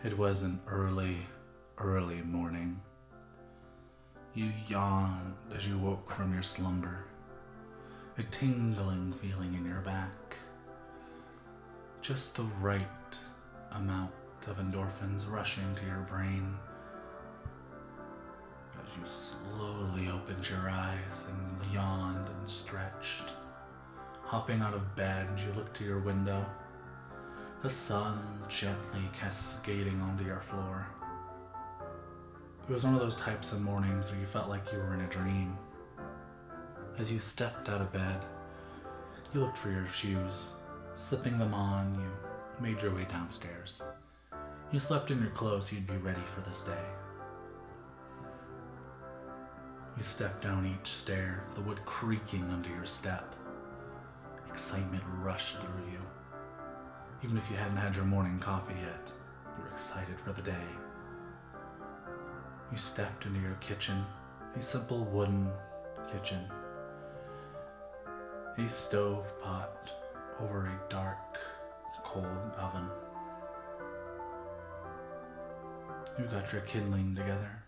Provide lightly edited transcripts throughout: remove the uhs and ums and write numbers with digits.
It was an early, early morning. You yawned as you woke from your slumber, a tingling feeling in your back. Just the right amount of endorphins rushing to your brain as you slowly opened your eyes and yawned and stretched. Hopping out of bed, you looked to your window, the sun gently cascading onto your floor. It was one of those types of mornings where you felt like you were in a dream. As you stepped out of bed, you looked for your shoes. Slipping them on, you made your way downstairs. You slept in your clothes so you'd be ready for this day. You stepped down each stair, the wood creaking under your step. Excitement rushed through you. Even if you hadn't had your morning coffee yet, you were excited for the day. You stepped into your kitchen, a simple wooden kitchen. A stove pot over a dark, cold oven. You got your kindling together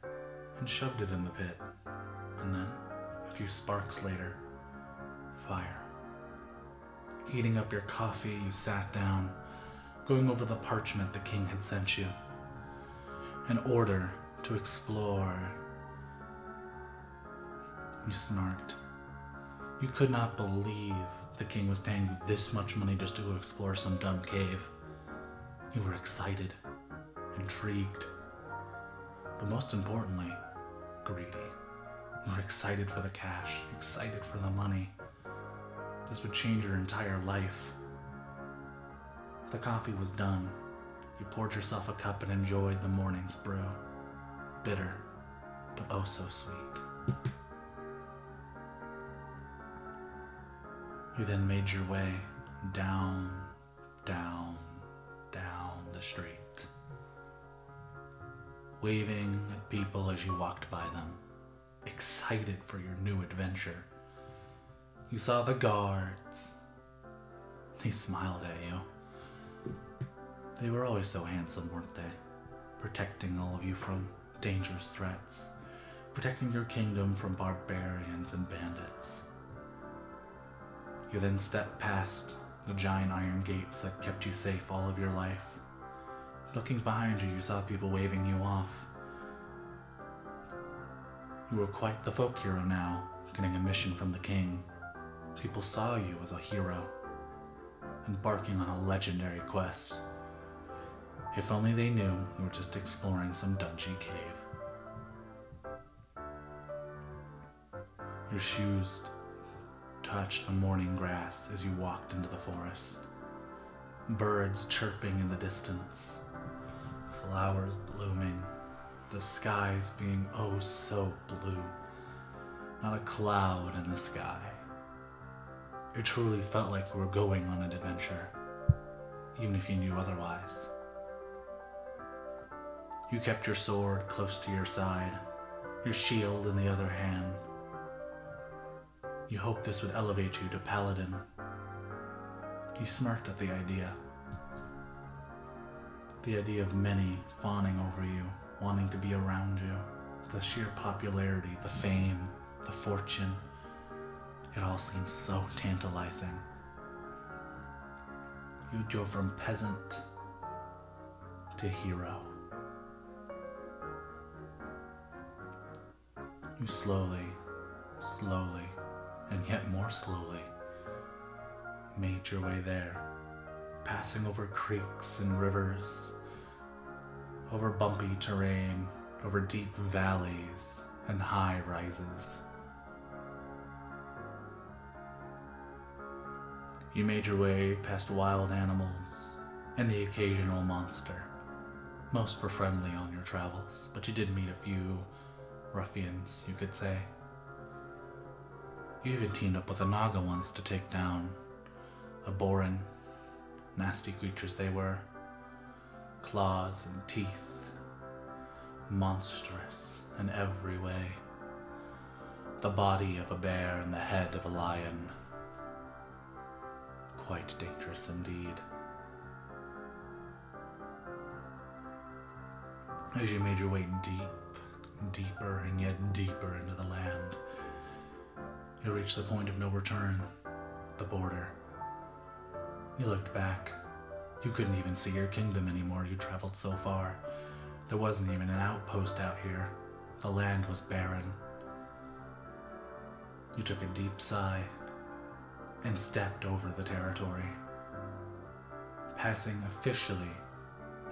and shoved it in the pit. And then, a few sparks later, fire. Heating up your coffee, you sat down, going over the parchment the king had sent you. An order to explore. You snarked. You could not believe the king was paying you this much money just to go explore some dumb cave. You were excited, intrigued, but most importantly, greedy. You were excited for the cash, excited for the money. This would change your entire life. The coffee was done. You poured yourself a cup and enjoyed the morning's brew. Bitter, but oh so sweet. You then made your way down the street, waving at people as you walked by them, excited for your new adventure. You saw the guards. They smiled at you. They were always so handsome, weren't they? Protecting all of you from dangerous threats, protecting your kingdom from barbarians and bandits. You then stepped past the giant iron gates that kept you safe all of your life. Looking behind you, you saw people waving you off. You were quite the folk hero now, getting a mission from the king. People saw you as a hero, embarking on a legendary quest. If only they knew you were just exploring some dungy cave. Your shoes touched the morning grass as you walked into the forest. Birds chirping in the distance, flowers blooming, the skies being oh so blue, not a cloud in the sky. It truly felt like you were going on an adventure, even if you knew otherwise. You kept your sword close to your side, your shield in the other hand. You hoped this would elevate you to paladin. You smirked at the idea. The idea of many fawning over you, wanting to be around you. The sheer popularity, the fame, the fortune. It all seemed so tantalizing. You'd go from peasant to hero. You slowly, and yet more slowly, made your way there, passing over creeks and rivers, over bumpy terrain, over deep valleys and high rises. You made your way past wild animals and the occasional monster. Most were friendly on your travels, but you did meet a few ruffians, you could say. You even teamed up with a Naga once to take down a Boran. Nasty creatures they were. Claws and teeth. Monstrous in every way. The body of a bear and the head of a lion. Quite dangerous indeed. As you made your way deeper and yet deeper into the land, you reached the point of no return, the border. You looked back. You couldn't even see your kingdom anymore. You traveled so far. There wasn't even an outpost out here. The land was barren. You took a deep sigh and stepped over the territory, passing officially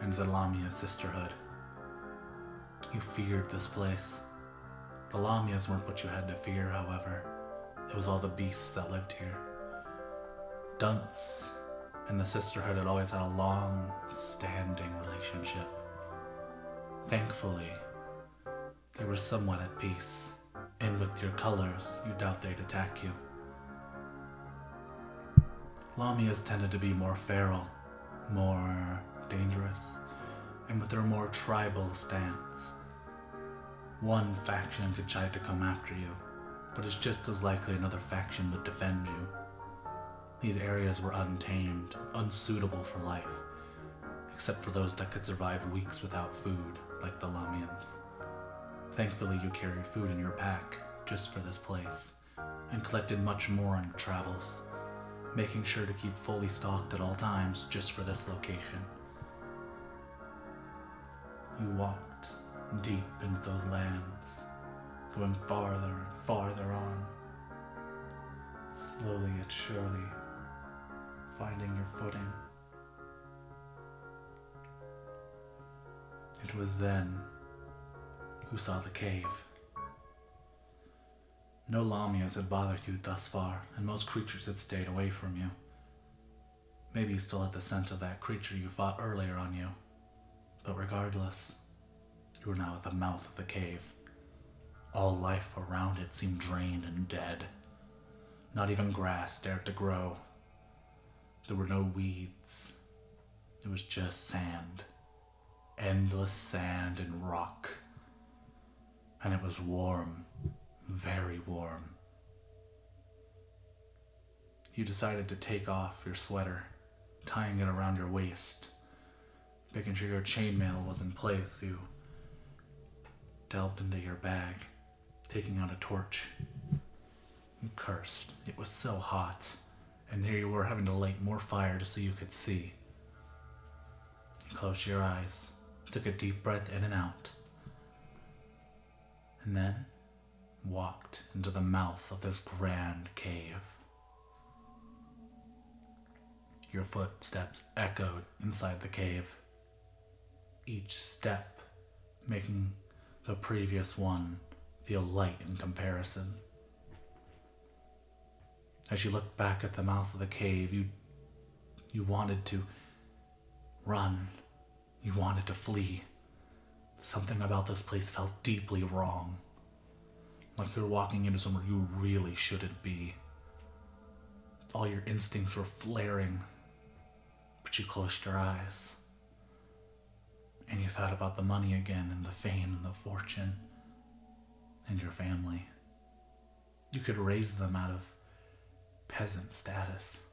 into the Lamia sisterhood. You feared this place. The Lamias weren't what you had to fear, however. It was all the beasts that lived here. Dunce and the sisterhood had always had a long-standing relationship. Thankfully, they were somewhat at peace, and with your colors, you doubt they'd attack you. Lamias tended to be more feral, more dangerous, and with their more tribal stance. One faction could try to come after you, but it's just as likely another faction would defend you. These areas were untamed, unsuitable for life, except for those that could survive weeks without food, like the Lamians. Thankfully, you carried food in your pack, just for this place, and collected much more on your travels, making sure to keep fully stocked at all times, just for this location. You walked deep into those lands, going farther and farther on, slowly yet surely, finding your footing. It was then you saw the cave. No Lamias had bothered you thus far, and most creatures had stayed away from you. Maybe you still had the scent of that creature you fought earlier on you, but regardless, you were now at the mouth of the cave. All life around it seemed drained and dead. Not even grass dared to grow. There were no weeds. It was just sand. Endless sand and rock. And it was warm. Very warm. You decided to take off your sweater, tying it around your waist. Making sure your chainmail was in place, you delved into your bag, taking out a torch. You cursed. It was so hot. And here you were having to light more fire just so you could see. You closed your eyes, took a deep breath in and out, and then walked into the mouth of this grand cave. Your footsteps echoed inside the cave, each step making the previous one feel light in comparison. As you looked back at the mouth of the cave, you wanted to run. You wanted to flee. Something about this place felt deeply wrong. Like you're walking into somewhere you really shouldn't be. All your instincts were flaring, but you closed your eyes. And you thought about the money again, and the fame, and the fortune, and your family. You could raise them out of peasant status.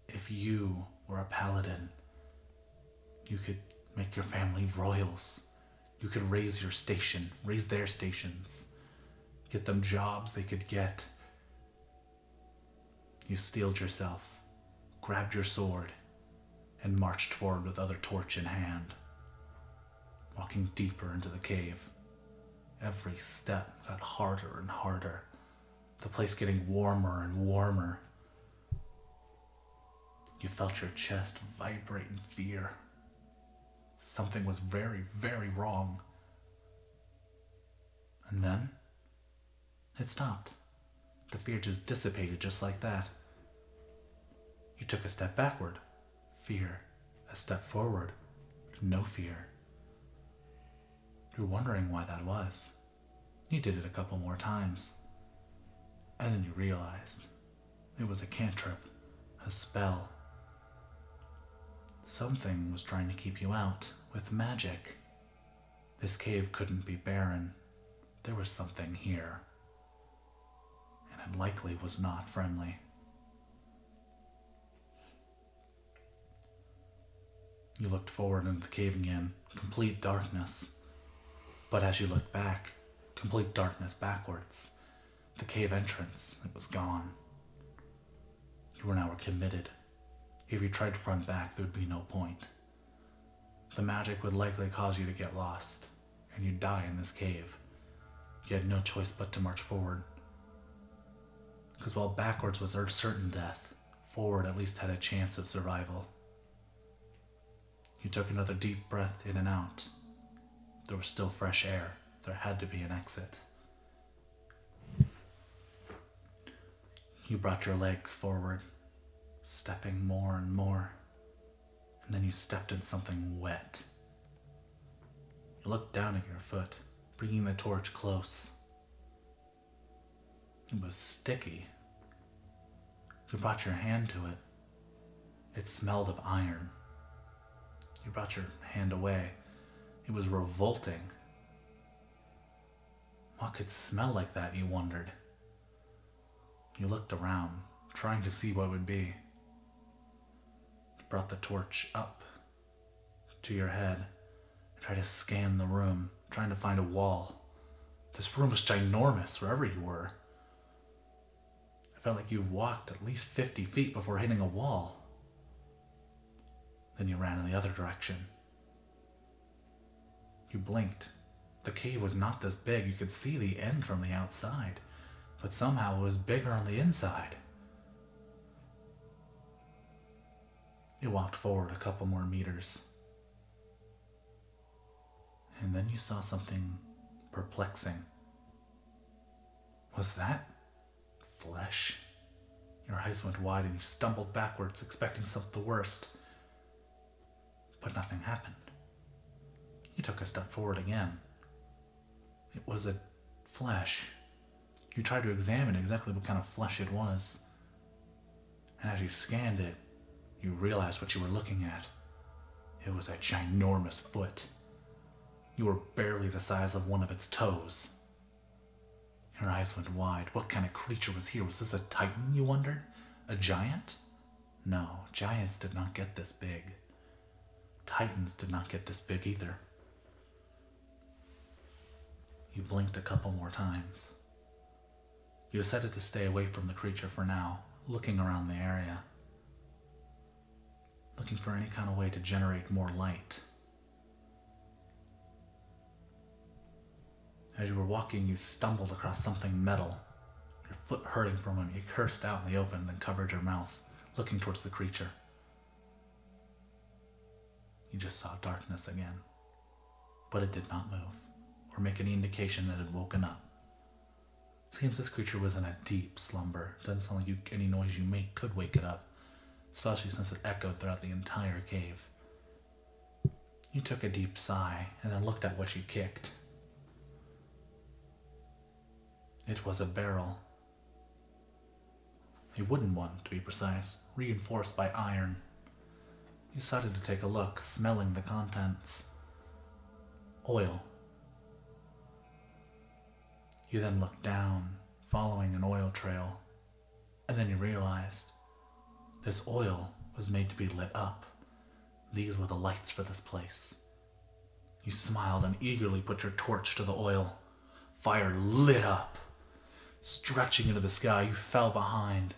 If you were a paladin, you could make your family royals. You could raise your station, raise their stations, get them jobs they could get. You steeled yourself, grabbed your sword, and marched forward with other torch in hand, walking deeper into the cave. Every step got harder and harder, the place getting warmer and warmer. You felt your chest vibrate in fear. Something was very, very wrong. And then, it stopped. The fear just dissipated just like that. You took a step backward. Fear. A step forward. No fear. You're wondering why that was. You did it a couple more times. And then you realized it was a cantrip, a spell. Something was trying to keep you out with magic. This cave couldn't be barren. There was something here. And it likely was not friendly. You looked forward into the cave again. Complete darkness. But as you looked back, complete darkness backwards, the cave entrance, it was gone. You were now committed. If you tried to run back, there would be no point. The magic would likely cause you to get lost, and you'd die in this cave. You had no choice but to march forward. Because while backwards was certain death, forward at least had a chance of survival. You took another deep breath in and out. There was still fresh air. There had to be an exit. You brought your legs forward, stepping more and more, and then you stepped in something wet. You looked down at your foot, bringing the torch close. It was sticky. You brought your hand to it. It smelled of iron. You brought your hand away. It was revolting. What could smell like that, you wondered? You looked around, trying to see what it would be. You brought the torch up to your head and tried to scan the room, trying to find a wall. This room was ginormous wherever you were. It felt like you walked at least 50 feet before hitting a wall. Then you ran in the other direction. You blinked. The cave was not this big. You could see the end from the outside, but somehow it was bigger on the inside. You walked forward a couple more meters. And then you saw something perplexing. Was that flesh? Your eyes went wide and you stumbled backwards, expecting something the worst. But nothing happened. You took a step forward again. It was a flesh. You tried to examine exactly what kind of flesh it was. And as you scanned it, you realized what you were looking at. It was a ginormous foot. You were barely the size of one of its toes. Your eyes went wide. What kind of creature was here? Was this a titan, you wondered? A giant? No, giants did not get this big. Titans did not get this big either. You blinked a couple more times. You decided to stay away from the creature for now, looking around the area, looking for any kind of way to generate more light. As you were walking, you stumbled across something metal. Your foot hurting from it, you cursed out in the open, then covered your mouth, looking towards the creature. You just saw darkness again, but it did not move, or make any indication that it had woken up. Seems this creature was in a deep slumber. Doesn't sound like any noise you make could wake it up, especially since it echoed throughout the entire cave. You took a deep sigh, and then looked at what you kicked. It was a barrel. A wooden one, to be precise, reinforced by iron. You decided to take a look, smelling the contents. Oil. You then looked down, following an oil trail, and then you realized this oil was made to be lit up. These were the lights for this place. You smiled and eagerly put your torch to the oil. Fire lit up. Stretching into the sky, you fell behind,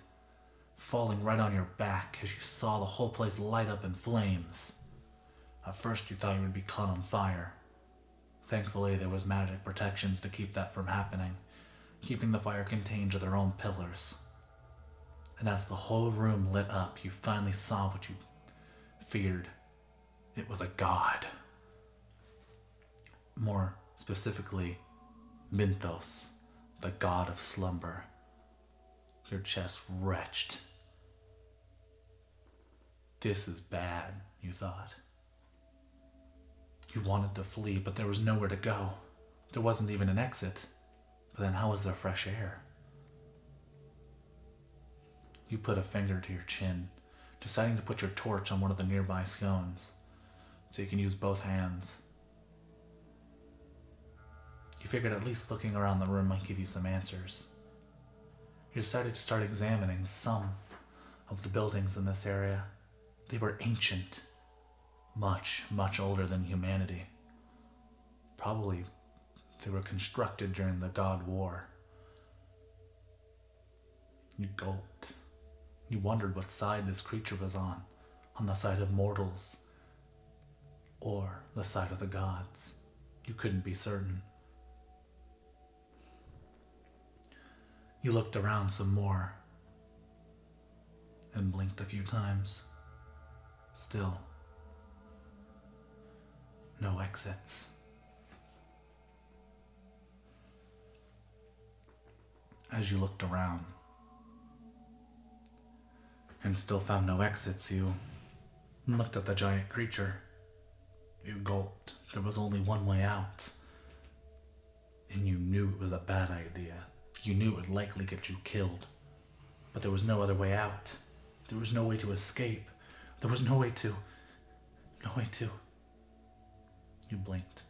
falling right on your back as you saw the whole place light up in flames. At first you thought you would be caught on fire. Thankfully there was magic protections to keep that from happening, keeping the fire contained to their own pillars. And as the whole room lit up, you finally saw what you feared. It was a god. More specifically, Minthos, the god of slumber. Your chest retched. This is bad, you thought. You wanted to flee, but there was nowhere to go. There wasn't even an exit. But then how was there fresh air? You put a finger to your chin, deciding to put your torch on one of the nearby scones, so you can use both hands. You figured at least looking around the room might give you some answers. You decided to start examining some of the buildings in this area. They were ancient, much, much older than humanity. Probably They were constructed during the God War. You gulped. You wondered what side this creature was on the side of mortals or the side of the gods. You couldn't be certain. You looked around some more and blinked a few times. Still, no exits. As you looked around and still found no exits, you looked at the giant creature. You gulped. There was only one way out. And you knew it was a bad idea. You knew it would likely get you killed. But there was no other way out. There was no way to escape. There was no way to... You blinked,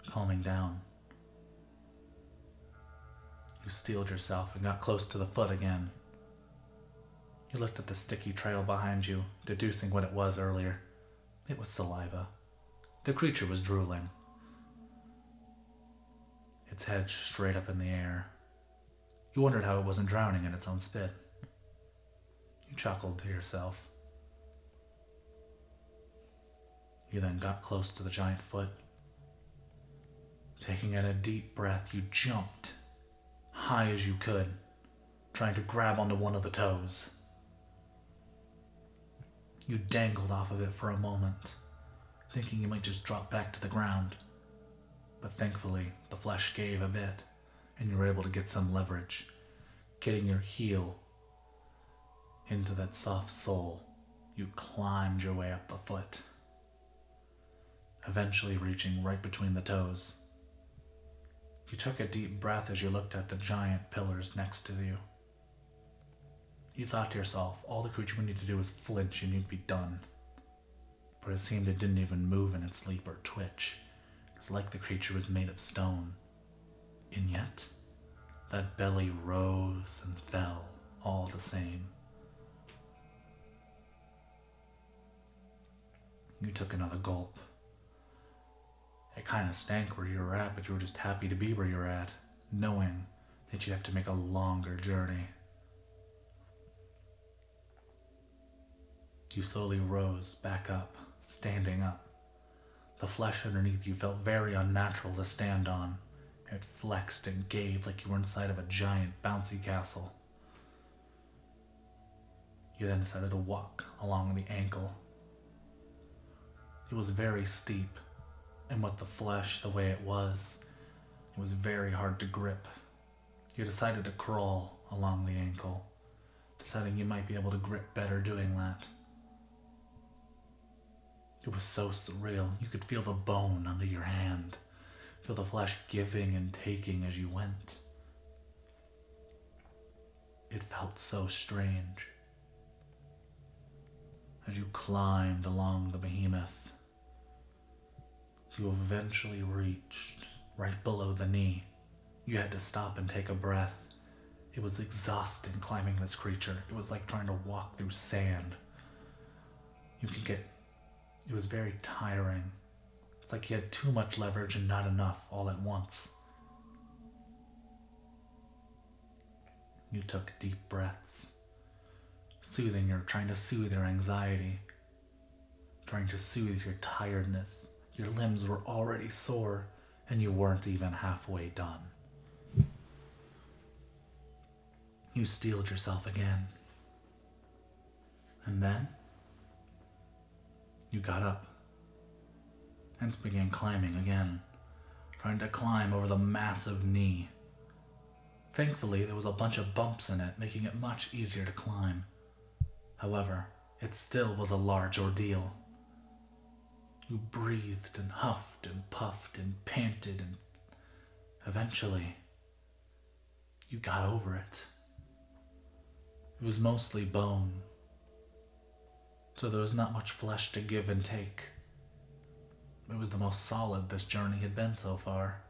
calming down. You steeled yourself and got close to the foot again. You looked at the sticky trail behind you, deducing what it was earlier. It was saliva. The creature was drooling. Its head straight up in the air. You wondered how it wasn't drowning in its own spit. You chuckled to yourself. You then got close to the giant foot. Taking in a deep breath, you jumped, high as you could, trying to grab onto one of the toes. You dangled off of it for a moment, thinking you might just drop back to the ground. But thankfully, the flesh gave a bit, and you were able to get some leverage, getting your heel into that soft sole. You climbed your way up the foot, eventually reaching right between the toes. You took a deep breath as you looked at the giant pillars next to you. You thought to yourself, all the creature would need to do was flinch and you'd be done. But it seemed it didn't even move in its sleep or twitch. It's like the creature was made of stone. And yet, that belly rose and fell all the same. You took another gulp. It kind of stank where you were at, but you were just happy to be where you were at, knowing that you'd have to make a longer journey. You slowly rose back up, standing up. The flesh underneath you felt very unnatural to stand on. It flexed and gave like you were inside of a giant bouncy castle. You then decided to walk along the ankle. It was very steep, and with the flesh the way it was very hard to grip. You decided to crawl along the ankle, deciding you might be able to grip better doing that. It was so surreal. You could feel the bone under your hand, feel the flesh giving and taking as you went. It felt so strange. As you climbed along the behemoth, you eventually reached right below the knee. You had to stop and take a breath. It was exhausting climbing this creature. It was like trying to walk through sand. It was very tiring. It's like you had too much leverage and not enough all at once. You took deep breaths, trying to soothe your anxiety, trying to soothe your tiredness. Your limbs were already sore, and you weren't even halfway done. You steeled yourself again. And then, you got up and began climbing again, trying to climb over the massive knee. Thankfully, there was a bunch of bumps in it, making it much easier to climb. However, it still was a large ordeal. You breathed and huffed and puffed and panted, and eventually, you got over it. It was mostly bone, so there was not much flesh to give and take. It was the most solid this journey had been so far.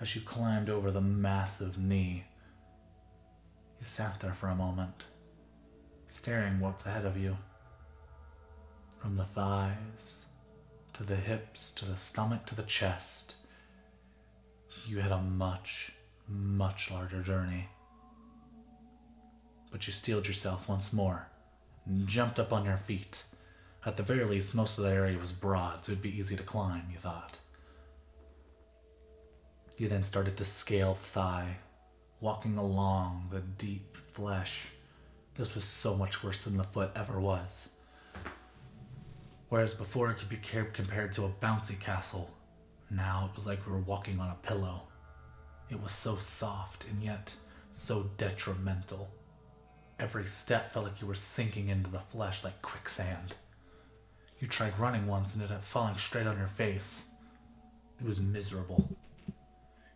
As you climbed over the massive knee, you sat there for a moment, staring what's ahead of you. From the thighs, to the hips, to the stomach, to the chest, You had a much, much larger journey. But you steeled yourself once more and jumped up on your feet. At the very least, most of the area was broad, so it'd be easy to climb, you thought. You then started to scale thigh, walking along the deep flesh. This was so much worse than the foot ever was. Whereas before it could be compared to a bouncy castle, now it was like we were walking on a pillow. It was so soft and yet so detrimental. Every step felt like you were sinking into the flesh like quicksand. You tried running once and ended up falling straight on your face. It was miserable.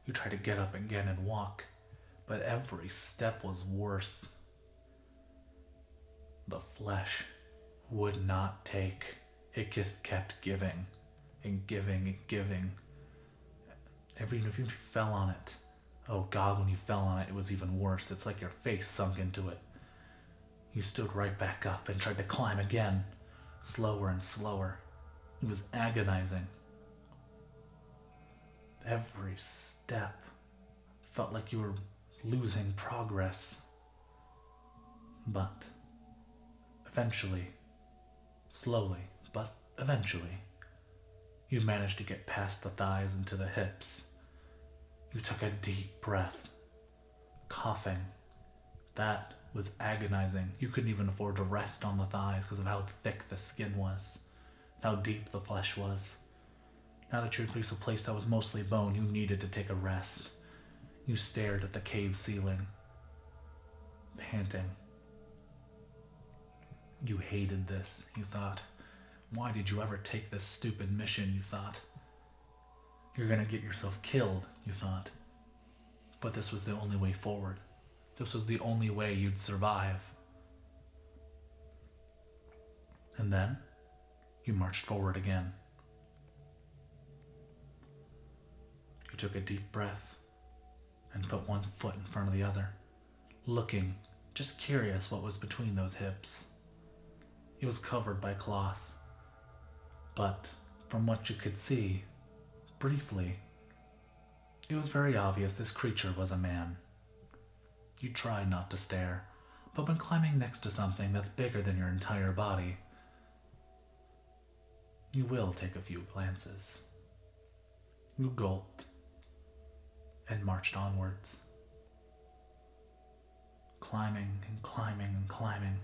You tried to get up again and walk, but every step was worse. The flesh would not take. It just kept giving and giving and giving. Even if you fell on it, oh God, when you fell on it, it was even worse. It's like your face sunk into it. You stood right back up and tried to climb again, slower and slower. It was agonizing. Every step felt like you were losing progress. But eventually, slowly, but eventually, you managed to get past the thighs and to the hips. You took a deep breath, coughing. That was agonizing. You couldn't even afford to rest on the thighs because of how thick the skin was, how deep the flesh was. Now that you had reached a place that was mostly bone, you needed to take a rest. You stared at the cave ceiling, panting. You hated this, you thought. Why did you ever take this stupid mission, you thought? You're gonna get yourself killed, you thought. But this was the only way forward. This was the only way you'd survive. And then, you marched forward again. You took a deep breath and put one foot in front of the other, looking, just curious what was between those hips. It was covered by cloth, but from what you could see, briefly, it was very obvious this creature was a man. You tried not to stare, but when climbing next to something that's bigger than your entire body, you will take a few glances. You gulped and marched onwards, climbing and climbing and climbing,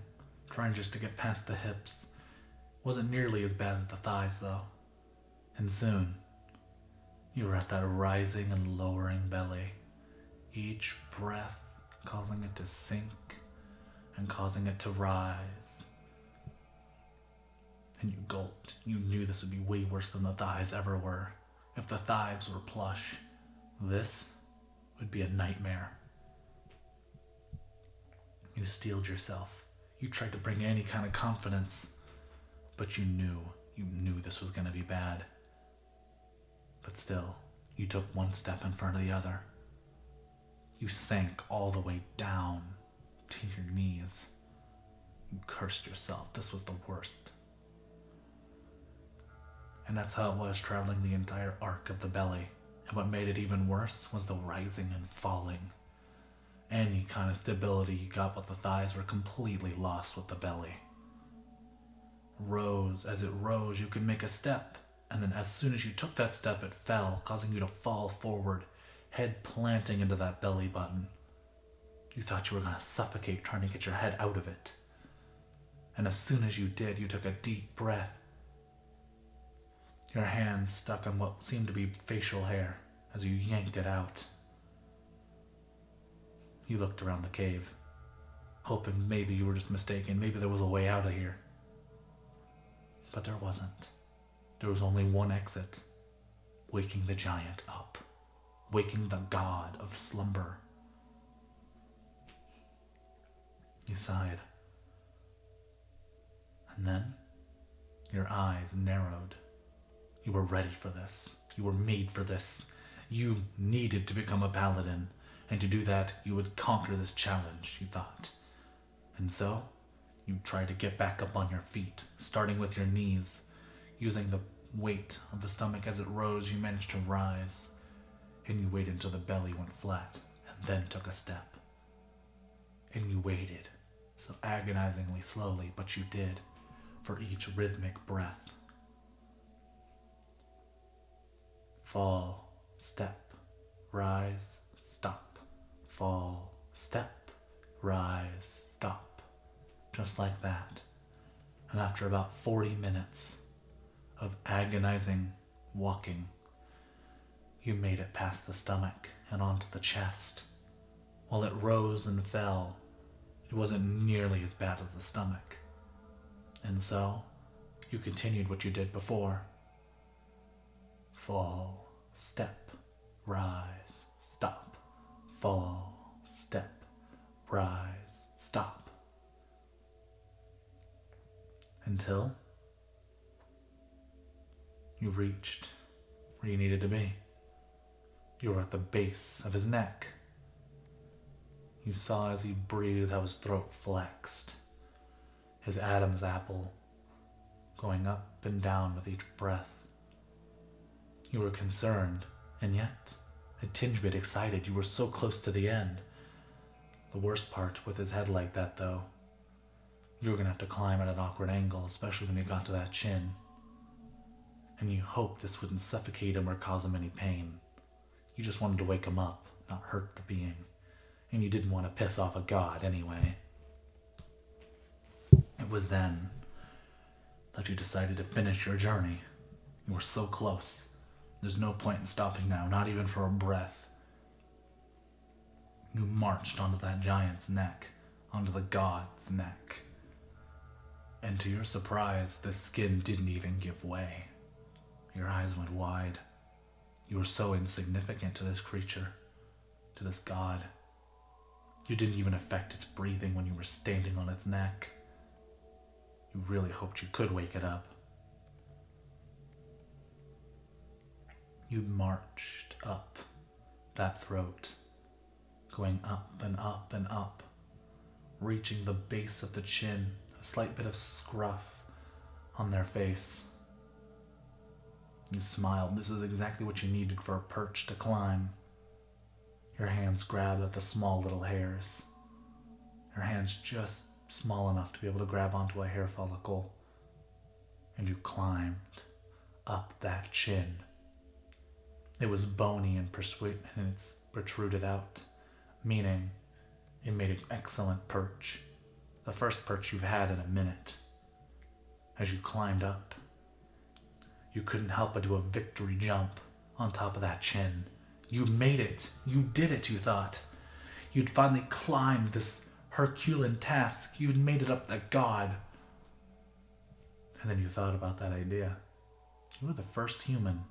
trying just to get past the hips. Wasn't nearly as bad as the thighs, though. And soon, you were at that rising and lowering belly, each breath causing it to sink and causing it to rise. And you gulped. You knew this would be way worse than the thighs ever were. If the thighs were plush, this would be a nightmare. You steeled yourself. You tried to bring any kind of confidence, but you knew this was going to be bad. But still, you took one step in front of the other. You sank all the way down to your knees. You cursed yourself. This was the worst. And that's how it was traveling the entire arc of the belly. And what made it even worse was the rising and falling. Any kind of stability you got with the thighs were completely lost with the belly. As it rose, you could make a step, and then as soon as you took that step, it fell, causing you to fall forward, head planting into that belly button. You thought you were going to suffocate trying to get your head out of it. And as soon as you did, you took a deep breath. Your hands stuck on what seemed to be facial hair as you yanked it out. You looked around the cave, hoping maybe you were just mistaken, maybe there was a way out of here. But there wasn't. There was only one exit, waking the giant up, waking the god of slumber. You sighed. And then, your eyes narrowed. You were ready for this. You were made for this. You needed to become a paladin, and to do that, you would conquer this challenge, you thought. And so, you tried to get back up on your feet, starting with your knees. Using the weight of the stomach as it rose, you managed to rise. and you waited until the belly went flat, and then took a step. And you waited, so agonizingly slowly, but you did, for each rhythmic breath. Fall, step, rise, stop. Fall, step, rise, stop. Just like that. And after about 40 minutes of agonizing walking, you made it past the stomach and onto the chest. While it rose and fell, it wasn't nearly as bad as the stomach. And so, you continued what you did before. Fall, step, rise, stop. Fall, step, rise, stop. Until you reached where you needed to be. You were at the base of his neck. You saw as he breathed how his throat flexed, his Adam's apple going up and down with each breath. You were concerned, and yet a tinge bit excited. You were so close to the end. The worst part with his head like that, though, you were going to have to climb at an awkward angle, especially when you got to that chin. And you hoped this wouldn't suffocate him or cause him any pain. You just wanted to wake him up, not hurt the being. And you didn't want to piss off a god anyway. It was then that you decided to finish your journey. You were so close. There's no point in stopping now, not even for a breath. You marched onto that giant's neck, onto the god's neck. And to your surprise, the skin didn't even give way. Your eyes went wide. You were so insignificant to this creature, to this god. You didn't even affect its breathing when you were standing on its neck. You really hoped you could wake it up. You marched up that throat, going up and up and up, reaching the base of the chin, a slight bit of scruff on their face. You smiled. This is exactly what you needed for a perch to climb. Your hands grabbed at the small little hairs. Your hands just small enough to be able to grab onto a hair follicle. And you climbed up that chin. It was bony and it's protruded out, meaning it made an excellent perch. The first perch you've had in a minute. As you climbed up, you couldn't help but do a victory jump on top of that chin. You made it. You did it, you thought. You'd finally climbed this Herculean task. You'd made it up that god. And then you thought about that idea. You were the first human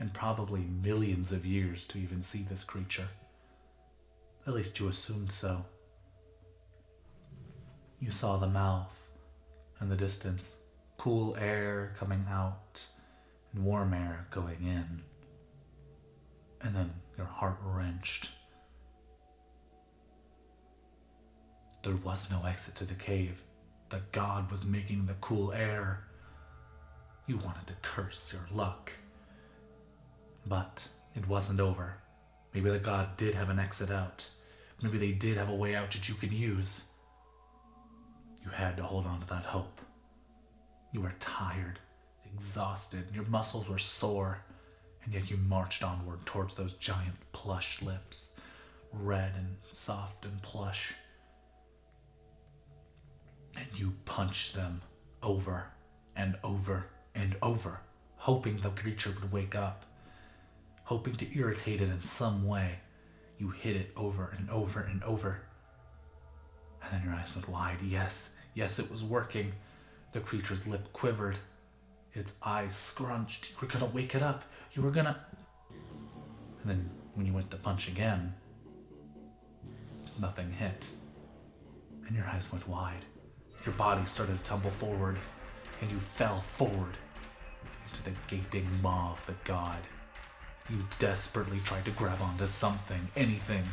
in probably millions of years to even see this creature. At least you assumed so. You saw the mouth in the distance, cool air coming out and warm air going in. And then your heart wrenched. There was no exit to the cave. The god was making the cool air. You wanted to curse your luck. But it wasn't over. Maybe the god did have an exit out. Maybe they did have a way out that you could use. You had to hold on to that hope. You were tired, exhausted, your muscles were sore, and yet you marched onward towards those giant plush lips, red and soft and plush. And you punched them over and over and over, hoping the creature would wake up, hoping to irritate it in some way. You hit it over and over and over. And then your eyes went wide. Yes, it was working. The creature's lip quivered. Its eyes scrunched. You were gonna wake it up. You were gonna... And then when you went to punch again, nothing hit. And your eyes went wide. Your body started to tumble forward, and you fell forward into the gaping maw of the god. You desperately tried to grab onto something, anything,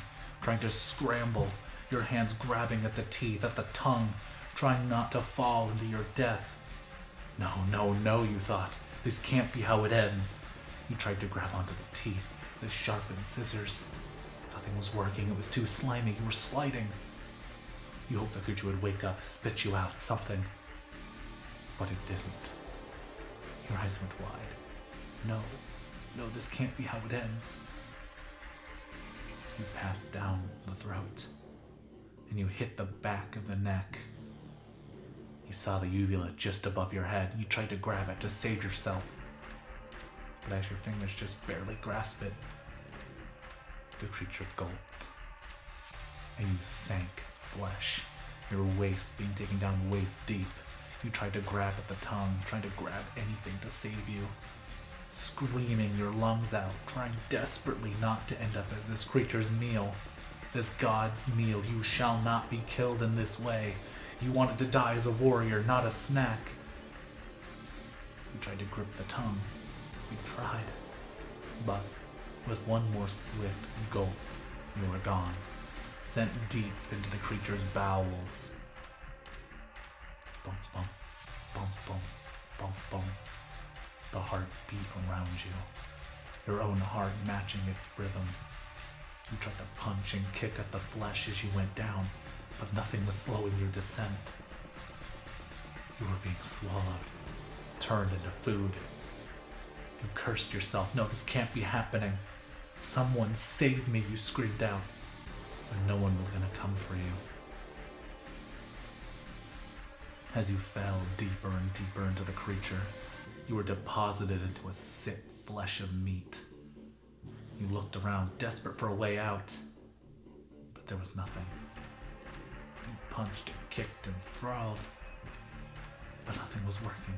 trying to scramble, your hands grabbing at the teeth, at the tongue, trying not to fall into your death. No, you thought. This can't be how it ends. You tried to grab onto the teeth, the sharpened scissors. Nothing was working. It was too slimy. You were sliding. You hoped the creature would wake up, spit you out, something. But it didn't. Your eyes went wide. No, this can't be how it ends. You passed down the throat, and you hit the back of the neck. You saw the uvula just above your head. You tried to grab it to save yourself. But as your fingers just barely grasp it, the creature gulped. And you sank flesh, your waist being taken down waist deep. You tried to grab at the tongue, trying to grab anything to save you. Screaming your lungs out, trying desperately not to end up as this creature's meal. This god's meal. You shall not be killed in this way. You wanted to die as a warrior, not a snack. You tried to grip the tongue. You tried. But with one more swift gulp, you were gone. Sent deep into the creature's bowels. Bum, bum, bum, bum, bum, bum. The heart beat around you, your own heart matching its rhythm. You tried to punch and kick at the flesh as you went down, but nothing was slowing your descent. You were being swallowed, turned into food. You cursed yourself. No, this can't be happening. Someone save me, you screamed out, but no one was going to come for you. As you fell deeper and deeper into the creature, you were deposited into a sick flesh of meat. You looked around, desperate for a way out, but there was nothing. You punched and kicked and frowned, but nothing was working.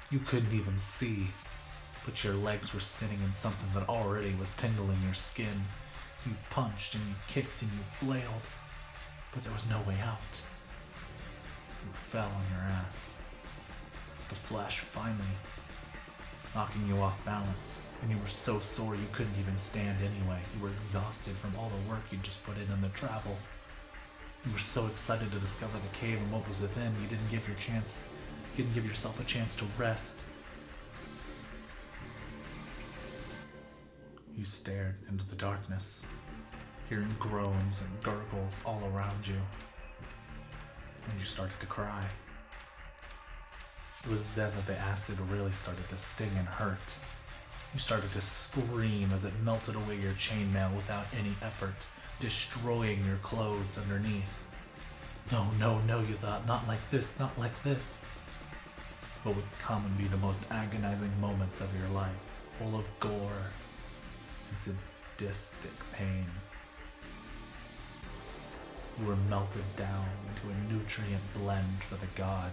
You couldn't even see, but your legs were sitting in something that already was tingling your skin. You punched and you kicked and you flailed, but there was no way out. You fell on your ass. The flesh finally knocking you off balance, and you were so sore you couldn't even stand anyway. You were exhausted from all the work you just put in the travel. You were so excited to discover the cave and what was within, you didn't give yourself a chance to rest. You stared into the darkness, hearing groans and gurgles all around you, and you started to cry. It was then that the acid really started to sting and hurt. You started to scream as it melted away your chainmail without any effort, destroying your clothes underneath. No, you thought, not like this, not like this. What would come and be the most agonizing moments of your life, full of gore and sadistic pain. You were melted down into a nutrient blend for the god,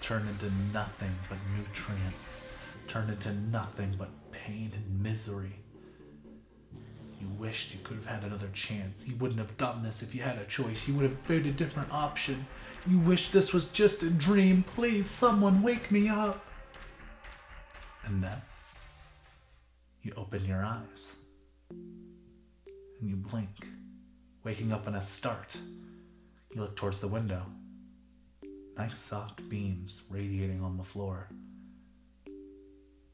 turned into nothing but nutrients, turned into nothing but pain and misery. You wished you could have had another chance. You wouldn't have done this if you had a choice. You would have made a different option. You wished this was just a dream. Please, someone wake me up. And then you open your eyes and you blink, waking up in a start. You look towards the window. Nice soft beams radiating on the floor.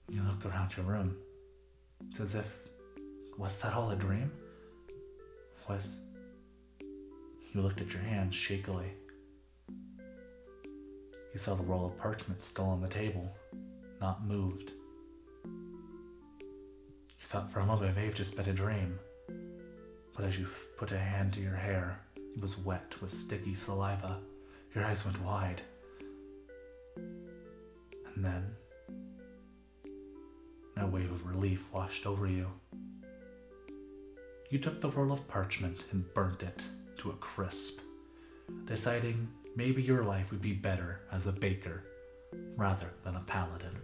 You look around your room. It's as if, was that all a dream? You looked at your hand shakily. You saw the roll of parchment still on the table, not moved. You thought for a moment it may have just been a dream, but as you put a hand to your hair, it was wet with sticky saliva. Your eyes went wide. And then a wave of relief washed over you. You took the roll of parchment and burnt it to a crisp, deciding maybe your life would be better as a baker rather than a paladin.